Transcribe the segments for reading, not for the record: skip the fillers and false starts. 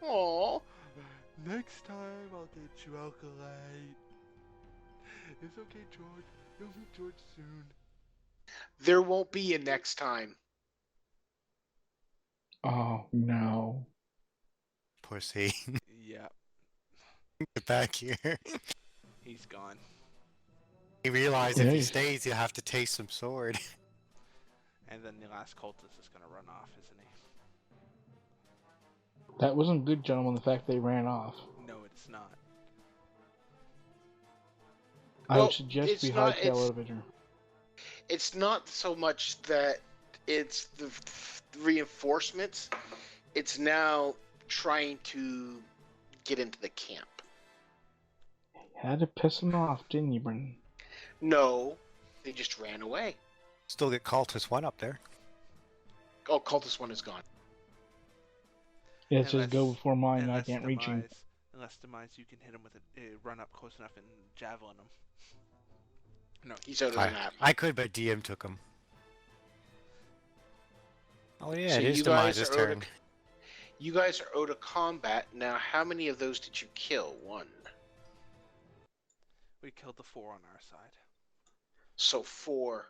Aw. Next time I'll get you alkaline. It's okay, George. You'll meet George soon. There won't be a next time. Oh, no. Pussy. Yeah, Get back here. he's gone. He realized if he Yeah, stays, he'll have to taste some sword. And then the last cultist is gonna run off, isn't he? that wasn't good, gentlemen, the fact they ran off. No, it's not. I would Well, suggest we it's not. hightail out of it. It's not so much that it's the reinforcements. It's now trying to get into the camp. Had to piss him off, didn't you, Brendan? No, they just ran away. Still get Cultist 1 up there. Oh, cultist 1 is gone. Yeah, it says go before mine, I Unless can't reach him. Unless Demise, you can hit him with a run up close enough and javelin him. No, he's out of the map. I could, but DM took him. Oh yeah, So it is Demise's turn. You guys are out of combat. Now, how many of those did you kill? 1. We killed the 4 on our side. So 4.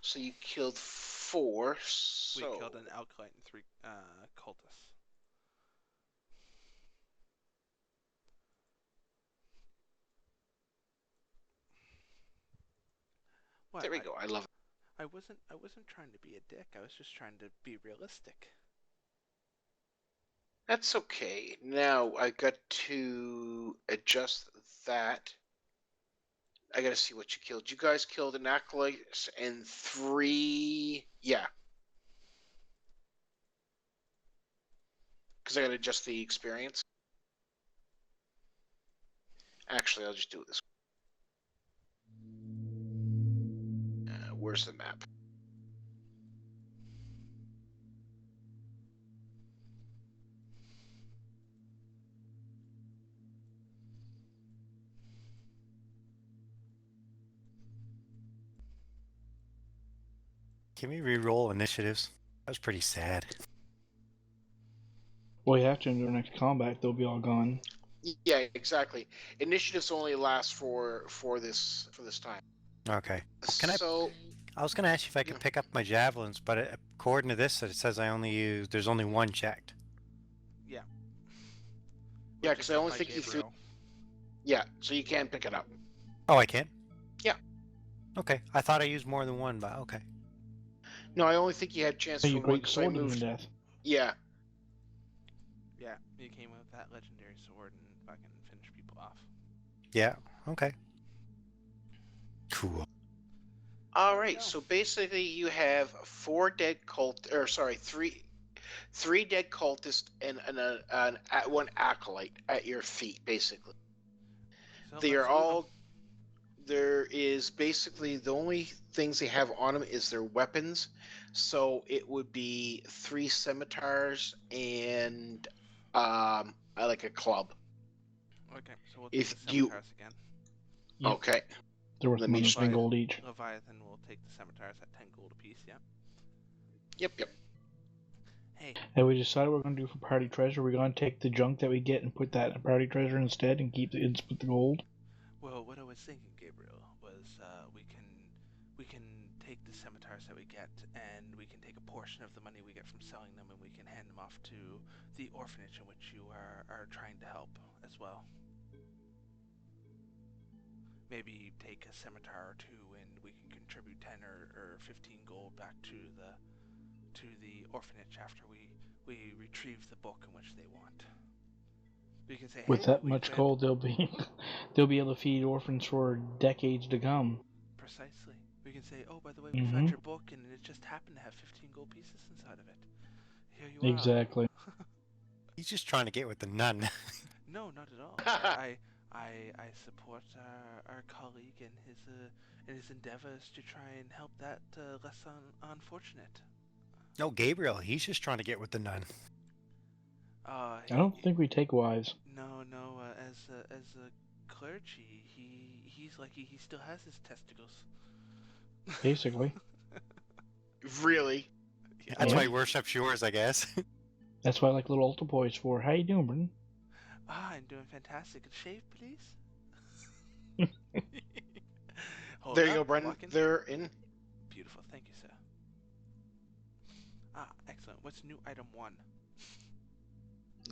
So you killed 4. So... We killed an alkalite and 3 cultists. What? There we go. I love it. I wasn't trying to be a dick. I was just trying to be realistic. That's okay. Now I got to adjust that. I got to see what you killed. You guys killed an acolyte and 3. Yeah. Because I got to adjust the experience. Actually, I'll just do it this way. Where's the map? Can we re-roll initiatives? That was pretty sad. Well, you have to in the next combat, they'll be all gone. Yeah, exactly. Initiatives only last for this time. Okay. So I was gonna ask you if I could pick up my javelins, but according to this, it says there's only 1 checked. Yeah. Yeah, because I only think you threw. Yeah, so you can pick it up. Oh, I can? Yeah. Okay, I thought I used more than 1, but okay. No, I only think you had a chance for 1 because I moved. Death. Yeah. Yeah, you came with that legendary sword and fucking finished people off. Yeah, okay. Cool. Alright, so basically you have 4 dead three dead cultists and 1 acolyte at your feet, basically. So they are all... There is basically the only things they have on them is their weapons. So it would be 3 scimitars and I like a club. Okay, so we'll take the scimitars again. Yep. Okay. They're worth minus 10 gold each. Leviathan will take the scimitars at 10 gold apiece, yeah. Yep. Hey. And we decided what we're going to do for party treasure. We're going to take the junk that we get and put that in party treasure instead and keep the split the gold. Well, what I was thinking, Gabriel, was we can take the scimitars that we get, and we can take a portion of the money we get from selling them, and we can hand them off to the orphanage in which you are trying to help as well. Maybe take a scimitar or 2, and we can contribute 10 or 15 gold back to the orphanage after we retrieve the book in which they want. We can say, with hey, that much gold, they'll be able to feed orphans for decades to come. Precisely. We can say, oh, by the way, we found your book, and it just happened to have 15 gold pieces inside of it. Here you are. Exactly. He's just trying to get with the nun. No, not at all. I support our colleague in his endeavors to try and help that less unfortunate. No, Gabriel, he's just trying to get with the nun. I don't think we take wives. No. As a clergy, he's lucky he still has his testicles. Basically. Really? That's why he worships yours, I guess. That's why I like little altar boys for. How you doing, Brendan? I'm doing fantastic. A shave, please. Hold There you up, go, Brendan. walking. They're in. Beautiful, thank you, sir. Excellent. What's new item 1?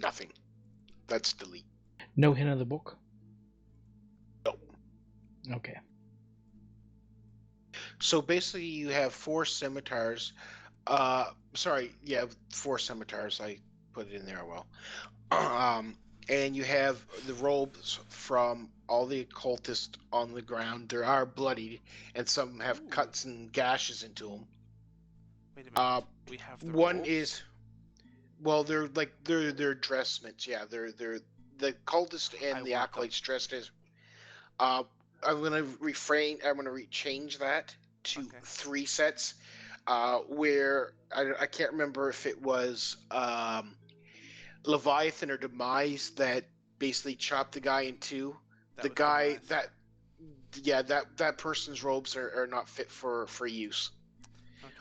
Nothing. That's delete. No hint of the book? No. Okay. So basically, you have 4 scimitars. Sorry, yeah, 4 scimitars. I put it in there well. And you have the robes from all the occultists on the ground. They are bloodied, and some have cuts and gashes into them. Wait a minute. We have the One robes? is, well, they're dress mitts. Yeah, they're the cultist and the acolytes dressed as. I'm gonna refrain. I'm gonna change that to 3 sets. Where I can't remember if it was Leviathan or Demise that basically chopped the guy in two. The guy Demise. that person's robes are not fit for use.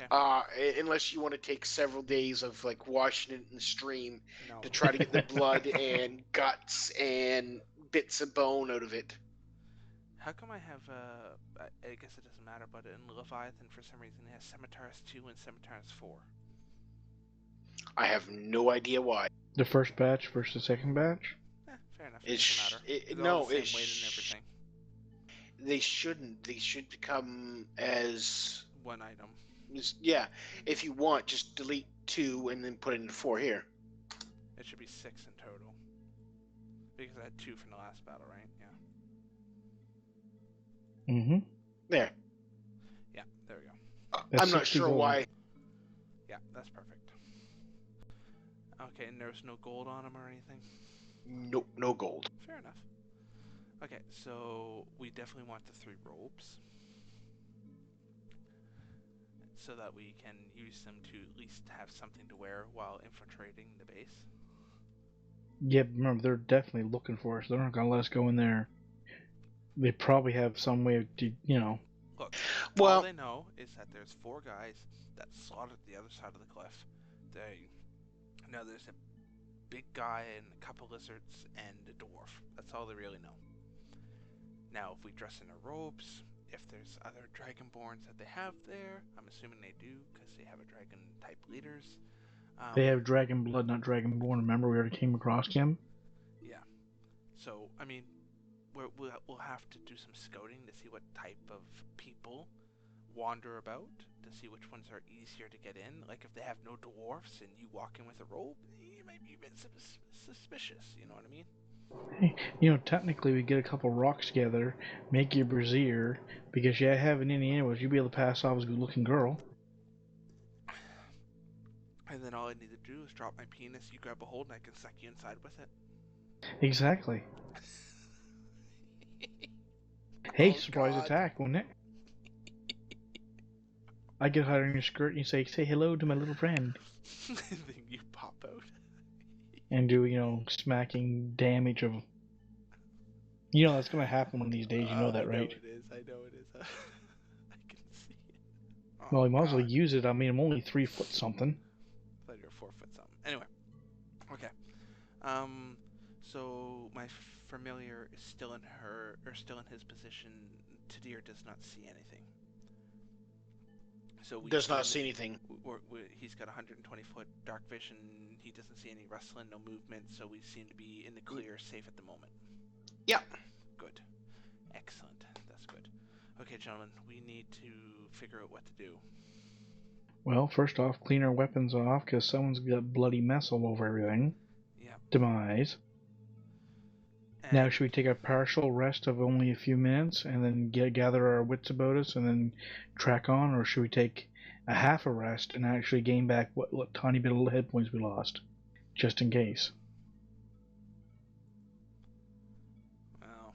Okay. Unless you want to take several days of like washing it in the stream No. to try to get the blood and guts and bits of bone out of it. How come I have, I guess it doesn't matter, but in Leviathan, for some reason, it has Scimitars 2 and Scimitars 4. I have no idea why. The first batch versus the second batch? Fair enough. It doesn't matter. It's no, all the same weight and everything. They shouldn't. They should become as one item. Yeah, if you want, just delete 2 and then put it into 4 here. It should be 6 in total. Because I had 2 from the last battle, right? Yeah. Mm-hmm. There. Yeah, there we go. I'm not sure why. Yeah, that's perfect. Okay, and there's no gold on them or anything? Nope, no gold. Fair enough. Okay, so we definitely want the 3 robes. So that we can use them to at least have something to wear while infiltrating the base. Yeah, remember, they're definitely looking for us. They're not going to let us go in there. They probably have some way to, Look, all they know is that there's 4 guys that slaughtered the other side of the cliff. There's a big guy and a couple lizards and a dwarf. That's all they really know. Now, if we dress in our robes, if there's other dragonborns that they have there, I'm assuming they do because they have a dragon-type leaders. They have dragon blood, not dragonborn. Remember, we already came across him? Yeah. So, I mean, we'll have to do some scouting to see what type of people wander about, to see which ones are easier to get in. Like, if they have no dwarfs and you walk in with a robe, you might be a bit suspicious, you know what I mean? Hey, technically we get a couple rocks together, make you a brazier, because having any animals, you'd be able to pass off as a good-looking girl. And then all I need to do is drop my penis, you grab a hold, and I can suck you inside with it. Exactly. Hey, surprise attack, wouldn't it? I get higher in your skirt and you say hello to my little friend. And then you pop out. And do, smacking damage of... that's going to happen one of these days, you know that, right? I know it is. I can see it. Oh, well, you might as well use it. I mean, I'm only 3 foot something. I thought you were 4 foot something. Anyway. Okay. So my familiar is still in his position. Tadir does not see anything. So does not see anything. He's got 120-foot dark vision. He doesn't see any rustling, no movement. So we seem to be in the clear, safe at the moment. Yeah. Good. Excellent. That's good. Okay, gentlemen, we need to figure out what to do. Well, first off, clean our weapons off, because someone's got bloody mess all over everything. Yeah. Demise. And now, should we take a partial rest of only a few minutes, and then gather our wits about us, and then track on, or should we take a half a rest and actually gain back what tiny bit of hit points we lost, just in case? Well,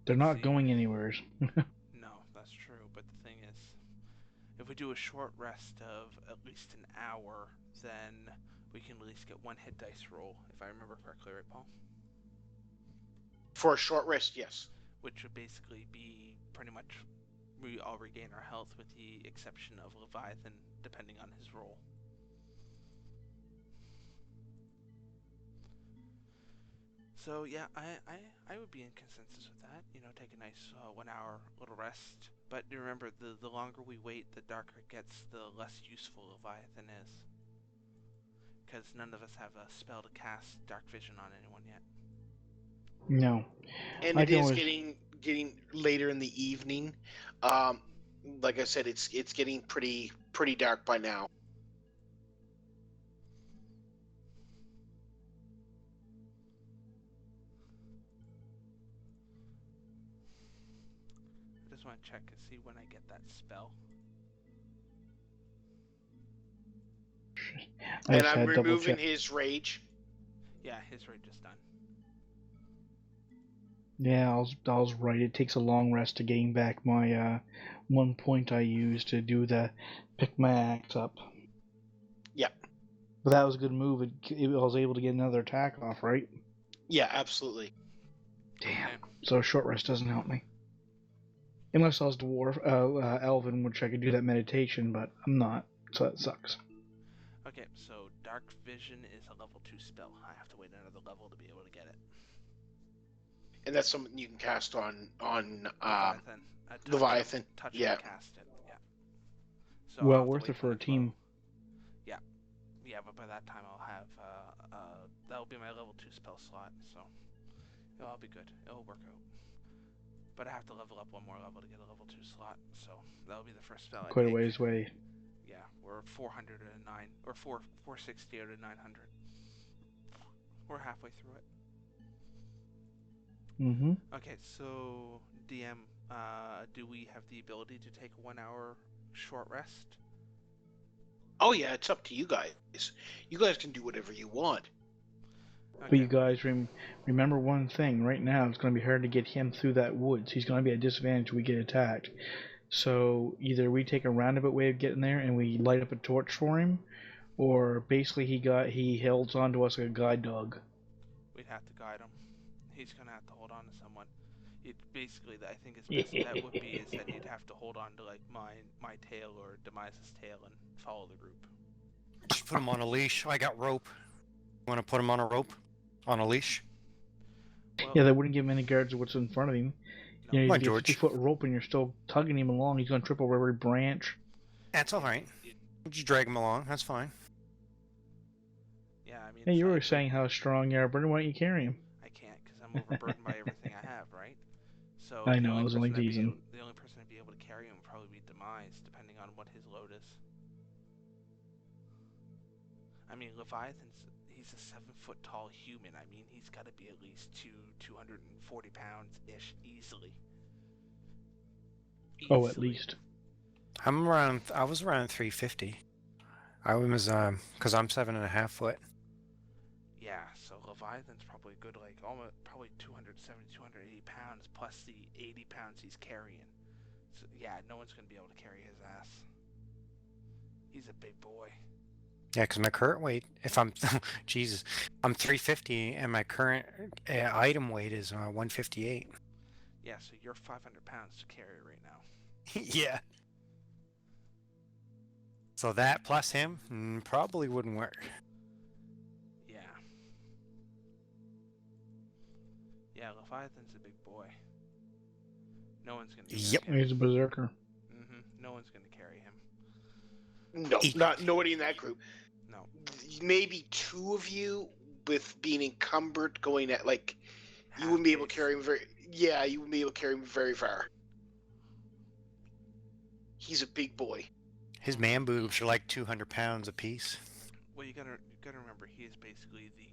they're not going anywhere. No, that's true. But the thing is, if we do a short rest of at least an hour, then we can at least get 1 hit dice roll, if I remember correctly, right, Paul? For a short rest, yes. Which would basically be pretty much we all regain our health with the exception of Leviathan, depending on his roll. So yeah, I would be in consensus with that. You know, take a nice 1 hour little rest. But remember, the longer we wait, the darker it gets, the less useful Leviathan is. Because none of us have a spell to cast Dark Vision on anyone yet. No. And it is getting later in the evening. Like I said, it's getting pretty dark by now. I just want to check and see when I get that spell. And I'm removing his rage. Yeah, his rage is done. Yeah, I was right. It takes a long rest to gain back my 1 point I used to do the pick my axe up. Yeah. But that was a good move. I was able to get another attack off, right? Yeah, absolutely. Damn. Okay. So a short rest doesn't help me. Unless I was dwarf, elven, which I could do that meditation, but I'm not, so that sucks. Okay, so Dark Vision is a level 2 spell. I have to wait another level to be able to get it. And that's something you can cast on Leviathan. Leviathan. Touch yeah. and cast it. Yeah. So well worth it for a team. Yeah. Yeah, but by that time I'll have that'll be my level 2 spell slot, so it'll be good. It'll work out. But I have to level up one more level to get a level 2 slot, so that'll be the first spell I Quite take. a ways away. Yeah, we're 409 or 460 out of 900. We're halfway through it. Mm-hmm. Okay, so DM, do we have the ability to take a 1 hour short rest? Oh yeah, it's up to you guys. You guys can do whatever you want. Okay. But you guys remember one thing. Right now, it's going to be hard to get him through that woods. He's going to be at a disadvantage when we get attacked. So either we take a roundabout way of getting there and we light up a torch for him, or basically he holds on to us like a guide dog. We'd have to guide him. He's going to have to hold on to someone. Basically, I think his best bet would be is that he'd have to hold on to like my tail or Demise's tail and follow the group. Just put him on a leash. I got rope. You want to put him on a rope? On a leash? Well, yeah, that wouldn't give him any guards of what's in front of him. No. You know, you get 50-foot rope and you're still tugging him along. He's going to trip over every branch. That's all right. Just drag him along. That's fine. Yeah, I mean. Hey, you were saying how strong you are, Brendan. Why don't you carry him? I can't because I'm overburdened by everything I have, right? So I know. I was only teasing. The only person I'd be able to carry him would probably be Demise, depending on what his load is. I mean, Leviathan's. He's a 7-foot tall human. I mean, he's got to be at least 240 pounds ish easily. Oh, at least. I was around 350. I was because I'm 7.5 foot. Yeah, so Leviathan's probably good, like almost probably 270, 280 pounds plus the 80 pounds he's carrying. So yeah, no one's gonna be able to carry his ass. He's a big boy. Yeah, because my current weight, if I'm, Jesus, I'm 350 and my current item weight is 158. Yeah, so you're 500 pounds to carry right now. Yeah. So that plus him probably wouldn't work. Yeah. Yeah, Leviathan's a big boy. No one's gonna. Yep. He's a berserker. No one's gonna carry him. No, not nobody in that group. No. Maybe two of you with being encumbered going at like you wouldn't be able to carry him very. Yeah, you wouldn't be able to carry him very far. He's a big boy. His man boobs are like 200 pounds apiece. Well, you gotta remember, he is basically the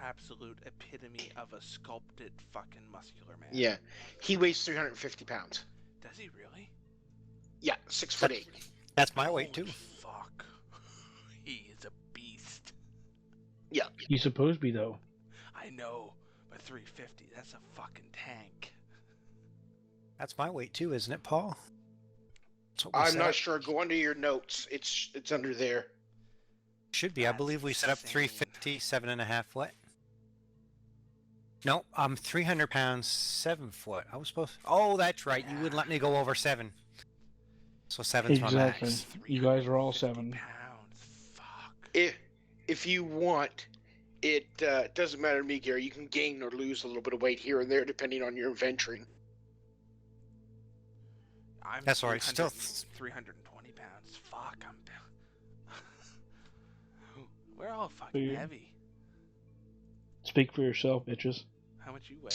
absolute epitome of a sculpted fucking muscular man. Yeah, he weighs 350 pounds. Does he really? Yeah, 6'8". That's my weight too. Fuck. He is a beast. Yeah. He's supposed to be though. I know, but 350, that's a fucking tank. That's my weight too, isn't it, Paul? I'm not sure. Go under your notes. It's under there. Should be. I believe we set up 350, 7.5 foot. No, I'm 300 pounds, 7 foot. I was supposed. Oh, that's right. You wouldn't let me go over 7. So 7's my max. You guys are all 7. Pounds. Fuck. If you want, It doesn't matter to me, Gary. You can gain or lose a little bit of weight here and there depending on your adventuring. I'm That's alright. 320 pounds. Fuck, we're all fucking heavy. Speak for yourself, bitches. How much you weigh?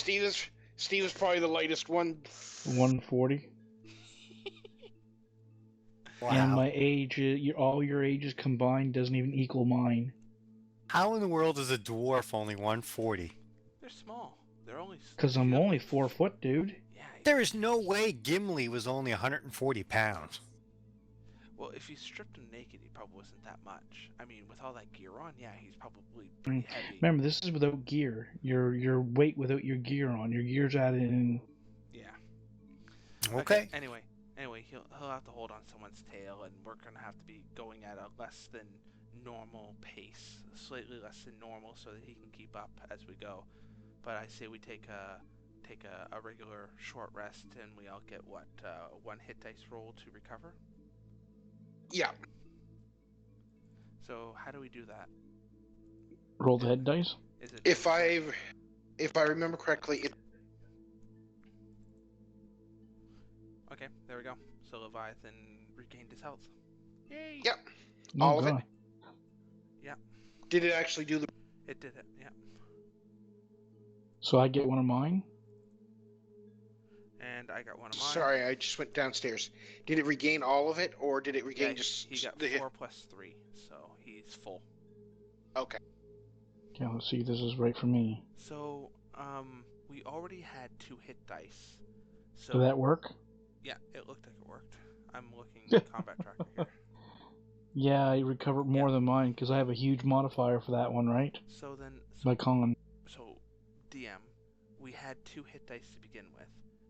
Steve's probably the lightest one. 140. Wow. And my age, all your ages combined doesn't even equal mine. How in the world is a dwarf only 140? They're small. They're only... Because I'm only 4 foot, dude. Yeah. There is no way Gimli was only 140 pounds. Well, if you stripped him naked, he probably wasn't that much. I mean, with all that gear on, yeah, he's probably pretty heavy. Remember, this is without gear. Your weight without your gear on. Your gear's added in. Yeah. Okay. Anyway, he'll have to hold on someone's tail, and we're gonna have to be going at a less than normal pace, slightly less than normal, so that he can keep up as we go. But I say we take a regular short rest, and we all get what, 1 hit dice roll to recover. Yeah. So how do we do that? Roll the head dice. Is it If I remember correctly, Okay, there we go. So Leviathan regained his health. Yay! Yep. Oh, All of God. it. Yeah. Did it actually do the? It did it. Yeah. So I get one of mine. And I got one of mine. Sorry, I just went downstairs. Did it regain all of it, or did it regain just? He got the 4 plus 3, so he's full. Okay. Okay, let's see if this is right for me. So, we already had 2 hit dice. So Did that work? Yeah, it looked like it worked. I'm looking at the combat tracker here. Yeah, I recovered more than mine because I have a huge modifier for that one, right? So then, My con. So, DM, we had 2 hit dice to begin with.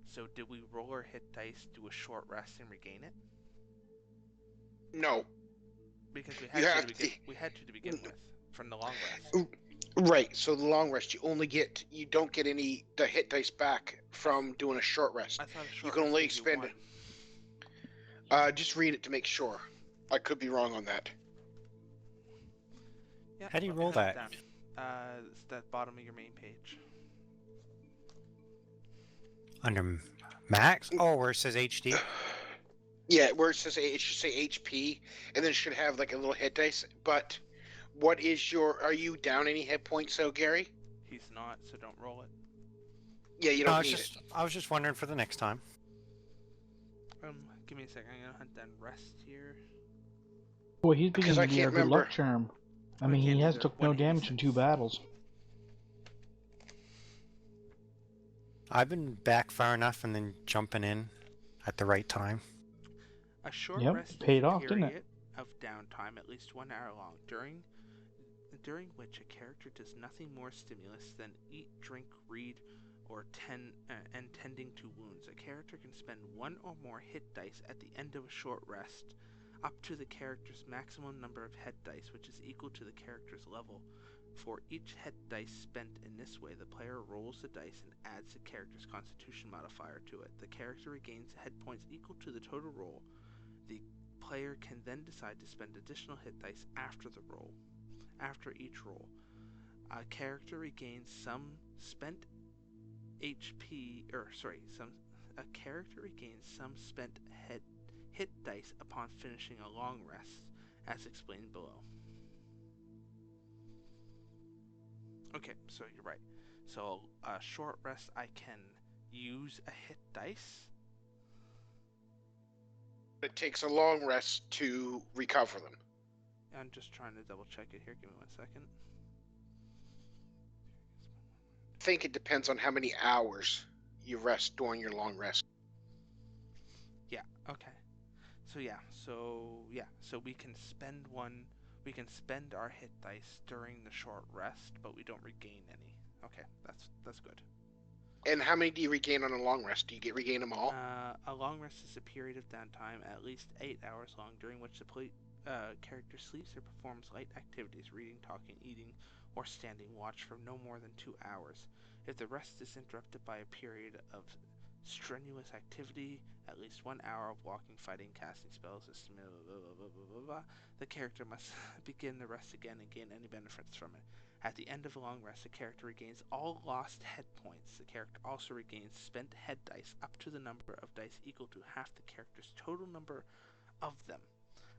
So did we roll our hit dice, do a short rest, and regain it? No. Because we had to begin with from the long rest. Right. So the long rest, you don't get the hit dice back from doing a short rest. I thought a short you can rest only gives you expend one. it. Just read it to make sure. I could be wrong on that. Yeah, How do you let me roll hunt that? it down. It's that bottom of your main page. Under max? Oh, where it says HD? Yeah, where it says it should say HP, and then it should have like a little hit dice. But what is are you down any hit points, though, Gary? He's not, so don't roll it. Yeah, you don't need it. I was just wondering for the next time. Give me a second. I'm gonna hunt down rest here. Boy, he's Because beginning I to be a can't good remember. luck charm. I mean, he has took no damage in 2 battles. I've been back far enough and then jumping in at the right time. A short Yep, rest paid is a off, didn't it? period of downtime at least 1 hour long, during which a character does nothing more stimulus than eat, drink, read, or tending to wounds. A character can spend 1 or more hit dice at the end of a short rest, up to the character's maximum number of hit dice, which is equal to the character's level. For each hit dice spent in this way, the player rolls the dice and adds the character's constitution modifier to it. The character regains hit points equal to the total roll. The player can then decide to spend additional hit dice after each roll. A character regains some spent spent hit dice upon finishing a long rest, as explained below. Okay, so you're right. So a short rest, I can use a hit dice. It takes a long rest to recover them. I'm just trying to double check it here. Give me 1 second. I think it depends on how many hours you rest during your long rest. Yeah, okay. So we can spend our hit dice during the short rest, but we don't regain any. Okay, that's good. And how many do you regain on a long rest? Do you regain them all? A long rest is a period of downtime at least 8 hours long, during which the character sleeps or performs light activities, reading, talking, eating, or standing watch for no more than 2 hours. If the rest is interrupted by a period of strenuous activity, at least 1 hour of walking, fighting, casting spells, the character must begin the rest again and gain any benefits from it. At the end of a long rest, the character regains all lost head points. The character also regains spent head dice up to the number of dice equal to half the character's total number of them.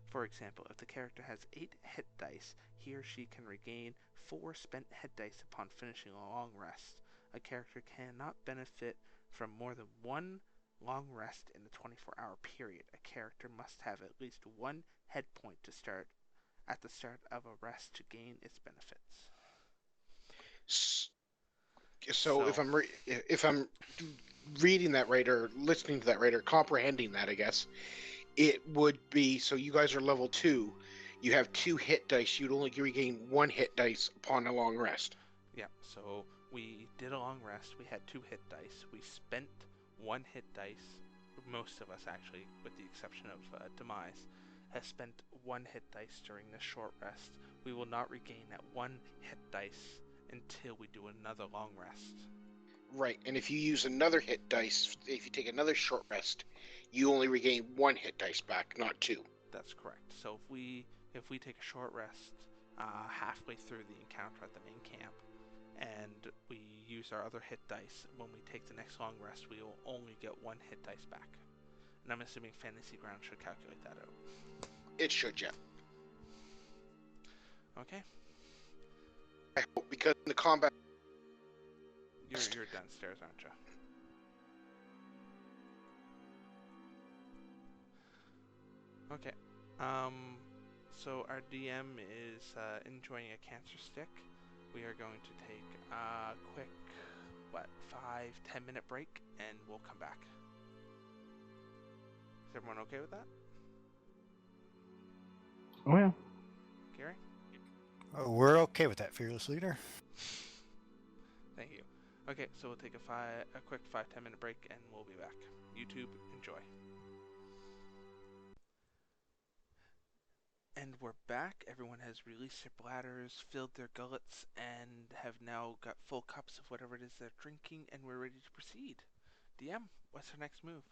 For example, if the character has 8 hit dice, he or she can regain 4 spent head dice upon finishing a long rest. A character cannot benefit from more than one long rest in a 24-hour period. A character must have at least 1 head point to start at the start of a rest to gain its benefits. So if I'm reading that right, or listening to that right, or comprehending that, I guess it would be, so you guys are level 2. You have 2 hit dice. You'd only regain 1 hit dice upon a long rest. Yeah. So we did a long rest. We had 2 hit dice. We spent 1 hit dice. Most of us, actually, with the exception of Demise, has spent 1 hit dice during this short rest. We will not regain that 1 hit dice until we do another long rest. Right, and if you use another hit dice, if you take another short rest, you only regain 1 hit dice back, not 2. That's correct. So if we take a short rest halfway through the encounter at the main camp, and we use our other hit dice, when we take the next long rest, we will only get 1 hit dice back. And I'm assuming Fantasy Ground should calculate that out. It should, yeah. Okay. I hope, because in the combat... You're downstairs, aren't you? Okay. So our DM is enjoying a cancer stick. We are going to take a quick, 5-10 minute break, and we'll come back. Is everyone okay with that? Oh yeah. Gary? Oh, we're okay with that, Fearless Leader. Thank you. Okay, so we'll take a quick 5-10 minute break, and we'll be back. YouTube, enjoy. And we're back. Everyone has released their bladders, filled their gullets, and have now got full cups of whatever it is they're drinking, and we're ready to proceed. DM, what's our next move?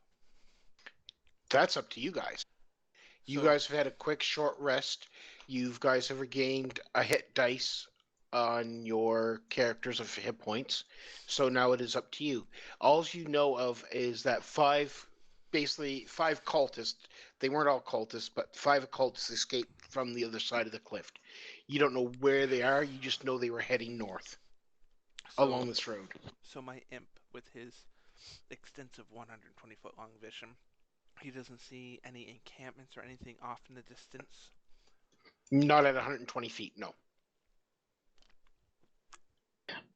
That's up to you guys. You guys have had a quick short rest. You guys have regained a hit dice on your characters of hit points. So now it is up to you. All you know of is that 5 cultists, they weren't all cultists, but 5 cultists escaped from the other side of the cliff. You don't know where they are, you just know they were heading north along this road. So my imp, with his extensive 120-foot long vision, he doesn't see any encampments or anything off in the distance? Not at 120 feet, no.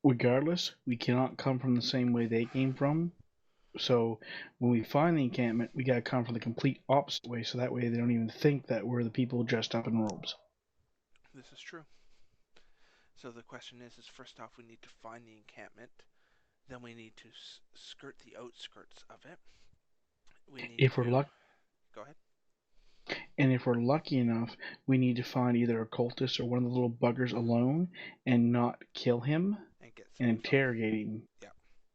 Regardless, we cannot come from the same way they came from. So when we find the encampment, we gotta come from the complete opposite way, so that way they don't even think that we're the people dressed up in robes. This is true. So the question is first off, we need to find the encampment. Then we need to skirt the outskirts of it. Go ahead. And if we're lucky enough, we need to find either a cultist or one of the little buggers alone and not kill him and interrogate him. Yeah.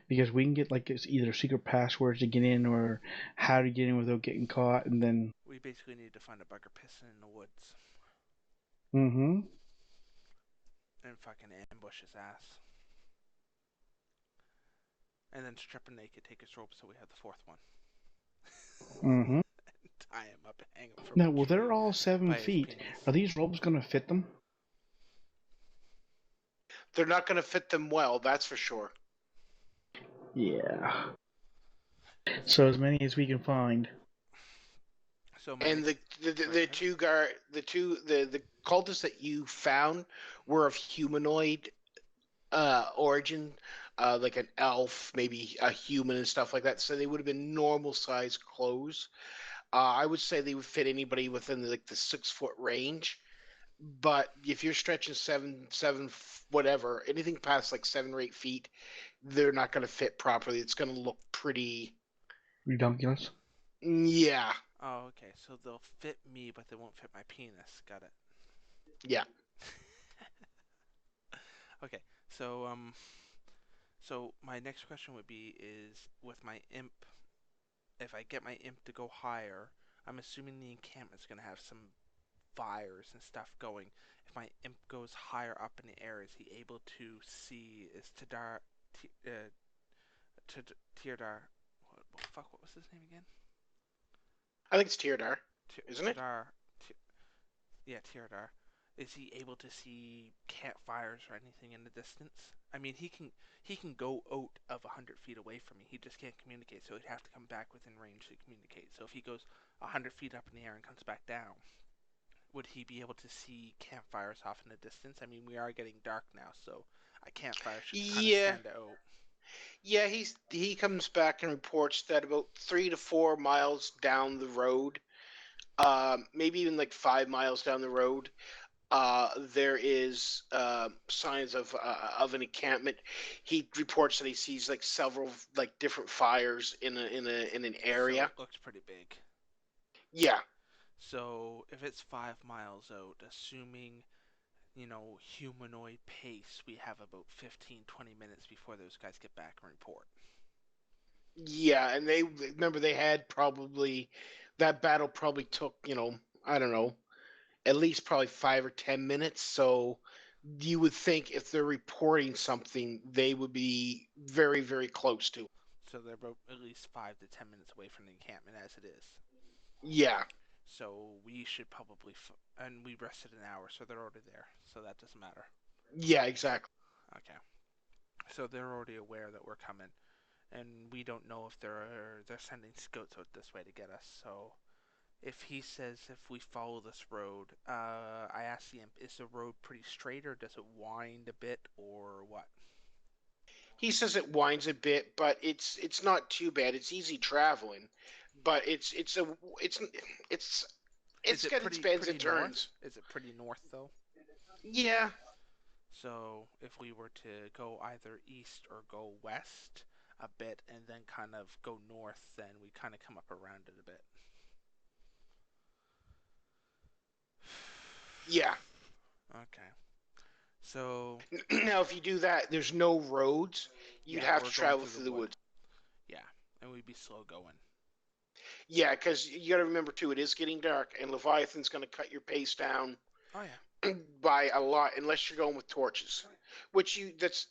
Because we can get either secret passwords to get in or how to get in without getting caught, and then we basically need to find a bugger pissing in the woods. Mm-hmm. And fucking ambush his ass. And then strip him naked, take his rope, so we have the 4th one. Mm-hmm. Tie him up and hang him from Now, well, they're all 7 feet. Are these ropes going to fit them? They're not going to fit them well, that's for sure. Yeah. So as many as we can find. And the cultists that you found were of humanoid origin, like an elf, maybe a human and stuff like that. So they would have been normal size clothes. I would say they would fit anybody within the 6-foot range. But if you're stretching seven, whatever, anything past 7 or 8 feet, they're not going to fit properly. It's going to look pretty redonkulous. Yeah. Oh, okay. So they'll fit me, but they won't fit my penis. Got it. Yeah. Okay. So my next question would be is with my imp, if I get my imp to go higher, I'm assuming the encampment's going to have some fires and stuff going. If my imp goes higher up in the air, is he able to see? Is Tidar, Tirdar? What was his name again? I think it's Tirdar, isn't it? Tidar. Yeah, Tirdar. Is he able to see campfires or anything in the distance? I mean, he can go out of 100 feet away from me. He just can't communicate, so he'd have to come back within range to communicate. So if he goes 100 feet up in the air and comes back down, would he be able to see campfires off in the distance? I mean, we are getting dark now, so a campfire should kind of stand out. Yeah, he comes back and reports that about 3 to 4 miles down the road, maybe even like 5 miles down the road, there is signs of an encampment. He reports that he sees like several like different fires in an area. So it looks pretty big. Yeah. So if it's 5 miles out, assuming humanoid pace, we have about 15-20 minutes before those guys get back and report. Yeah, and they had probably that battle probably took, I don't know, at least probably 5 or 10 minutes. So you would think if they're reporting something, they would be very, very close to. So they're about at least 5 to 10 minutes away from the encampment as it is. Yeah. So we should probably, and we rested an hour, so they're already there. So that doesn't matter. Yeah, exactly. Okay. So they're already aware that we're coming, and we don't know if they're sending scouts out this way to get us. So if he says if we follow this road, I asked the imp, is the road pretty straight or does it wind a bit or what? He says it winds a bit, but it's not too bad. It's easy traveling, but it's got its bends and turns. Is it pretty north though? Yeah. So if we were to go either east or go west a bit and then kind of go north, then we kind of come up around it a bit. Yeah. Okay. So now, if you do that, there's no roads. You'd have to travel through the woods. Yeah, and we'd be slow going. Yeah, because you got to remember too, it is getting dark, and Leviathan's going to cut your pace down. Oh yeah. By a lot, unless you're going with torches, which that's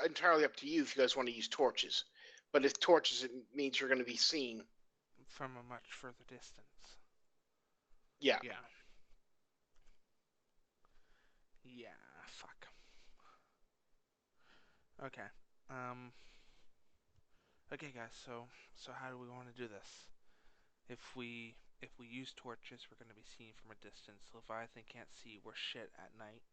entirely up to you if you guys want to use torches. But if torches, it means you're going to be seen from a much further distance. Yeah. Yeah. Yeah. Fuck. Okay. Okay, guys. So how do we want to do this? If we use torches, we're going to be seen from a distance. Leviathan can't see. We're shit at night.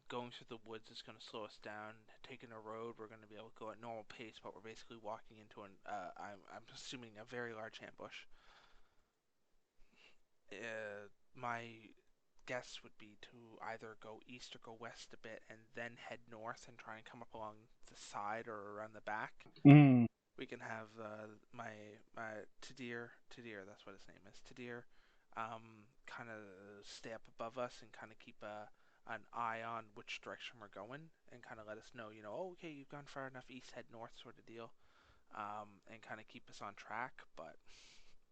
Going through the woods is going to slow us down. Taking a road, we're going to be able to go at normal pace, but we're basically walking into I'm assuming a very large ambush. My guess would be to either go east or go west a bit and then head north and try and come up along the side or around the back. We can have my Tadir, that's what his name is, Tadir, kind of stay up above us and kind of keep an eye on which direction we're going and kind of let us know, oh, okay, you've gone far enough east, head north sort of deal, and kind of keep us on track. But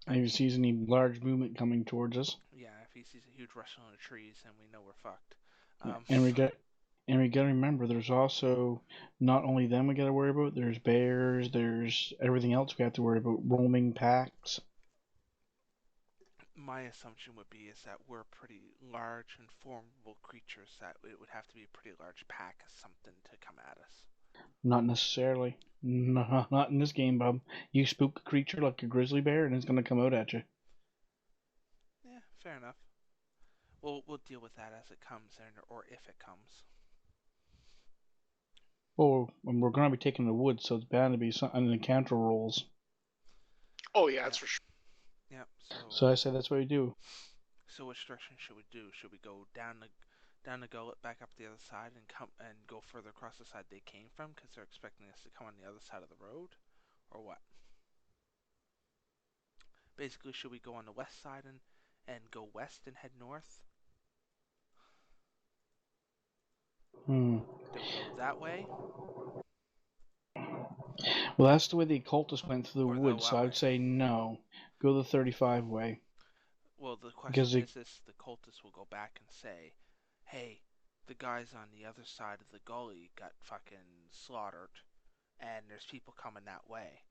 if he sees any large movement coming towards us. Yeah, if he sees a huge rustle in the trees, then we know we're fucked. And we gotta remember, there's also not only them we gotta worry about. There's bears. There's everything else we have to worry about. Roaming packs. My assumption would be is that we're pretty large and formidable creatures. That it would have to be a pretty large pack of something to come at us. Not necessarily. No, not in this game, Bob. You spook a creature like a grizzly bear, and it's gonna come out at you. Yeah, fair enough. We'll deal with that as it comes, or if it comes. Oh, and we're gonna be taking the woods, so it's bound to be an encounter rolls. Oh yeah, that's for sure. Yeah. So I say that's what we do. So which direction should we do? Should we go down the gullet, back up the other side, and go further across the side they came from because they're expecting us to come on the other side of the road, or what? Basically, should we go on the west side and go west and head north? Do we go that way? Well, that's the way the occultist went through the woods, so I would say no. Go the 35 way. Well, the question is this: the cultists will go back and say, "Hey, the guys on the other side of the gully got fucking slaughtered, and there's people coming that way."